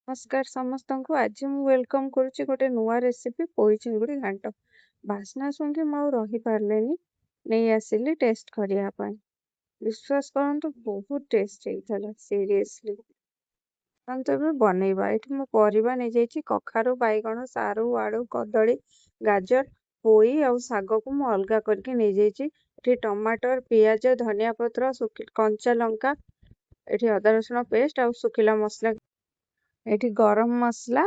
नमस्कार समस्तंकु आज मु वेलकम करुच्ची गोटे नुआ रेसिपी पोई चिंगुड़ी घांट बास्ना सुंघी मु रही पार्लेनी नहीं आसिली टेस्ट करिया पाई। विश्वास करंतु बहुत टेस्ट होइथला सीरियसली। तबे बनैबा एठी मु परिबा नै जाईची कखारु बाइगण सारू आलू कदली गाजर पोई और साग को मु अलगा करके नै जाईची। एठी टमाटर पियाज धनिया पत्र कंचा लंका एठी अदा रसुण पेस्ट और सुखिला मसला एठी गरम मसला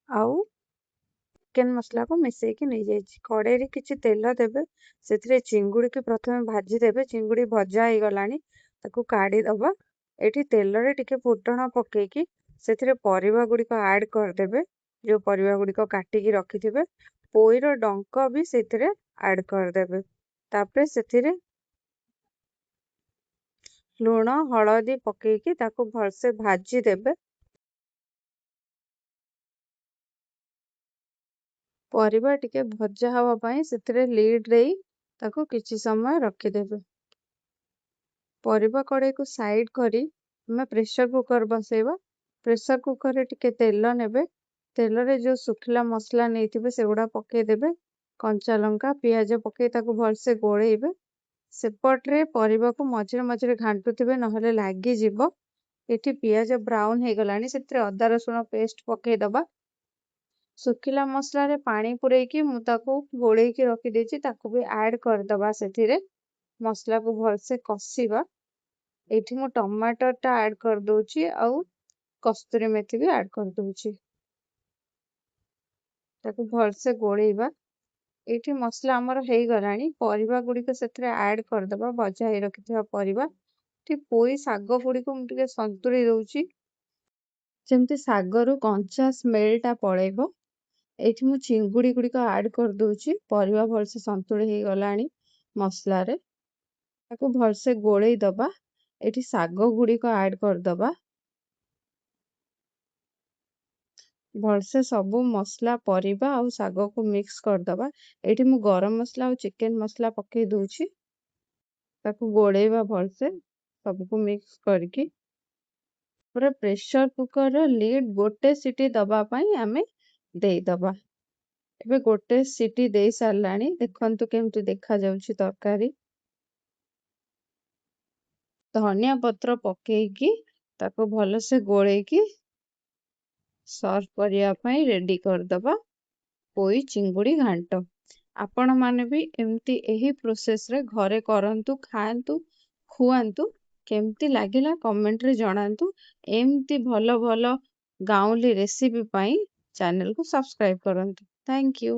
आउ चिकेन मसला को मिसेकी नहीं जाइए। कड़े रे किछि तेल देबे सेथिरे चिंगुड़ी के प्रथमे भाजी देबे। चिंगुड़ी भजा ही गलानी ताकू काढ़ी दबा। एठी तेल रे टिके फुटण पकेकी सेथिरे परिबा गुडी को ऐड कर देबे। जो परिबा गुडी को काटी की रखी थिबे पोईर डंक भी सेथिरे ऐड कर देबे। तापरे सेथिरे लूण हळदी पकेकी ताकू भलसे भाजी देबे। परिबा टिके भजा हवा पाई सेथिरे लीड देई ताकू किछि समय रखी देबे। परिबा कड़े को साइड करी हमें प्रेशर कुकर बसेबा। प्रेशर कुकर रे टिके तेल नेबे। तेल रे जो सुखिला मसला नेथिबे सेगुडा पके देबे। कंचा लंका पियाज पके ताकू भलसे गोळेइबे। सेपट रे परिबा को मझिरे मझिरे घांटुथिबे नहले लागी जिवो। एठी पियाज ब्राउन हे गलानी सेथिरे अदा रसुण पेस्ट पके दबा। सुखिला मसला रे पानी पुरेकी मु ताकू घोड़ेकी रखी देछि ताकू भी ऐड कर दबा। सेथिरे मसला को भलसे कसीबा। एठी मु टमाटर टा ऐड कर दोछि और कस्तूरी मेथी भी ऐड कर दोछि ताकू भलसे गोळेइबा। एठी मसला हमर हेई गलानी परिबा गुडी को सेथिरे ऐड कर दबा। भजा हे रखिथिबा परिबा ठी पोई साग गुडी को मु टिके संतुली दोछि जेमति सागरु कंचा स्मेल टा पळेबो। एठी मु चिंगुड़ी गुडी को ऐड कर दोछि। परिबा भलसे संतुली हे गलानी मसला रे ताकू भलसे गोळेइ दबा। एठी साग गुडी को ऐड कर दबा। भलसे सबु मसला परिबा और साग को मिक्स कर दबा। एठी मु गरम मसला और चिकेन मसला पके दोछि ताकू गोळेइबा भलसे सबु को मिक्स करके पूरा प्रेशर कुकर रो लीड गोटे सीटी दबा पई हमें देई दबा। एबे गोटे सीटी देई सारलानी देखंतु केमति देखा जाउछि तरकारी। धनिया पत्र पकेकी ताको भलसे गोळेकी सर्व करिया पई रेडी कर दबा पोई चिंगुड़ी घांट। आपण माने भी एमती एही प्रोसेस रे घरे करंतु खांतु खुआंतु केमती लागिला कमेंट रे जणांतु। एमती भलो भलो गाउँली रेसिपी पाई चैनल को सब्सक्राइब करंतु। Thank you.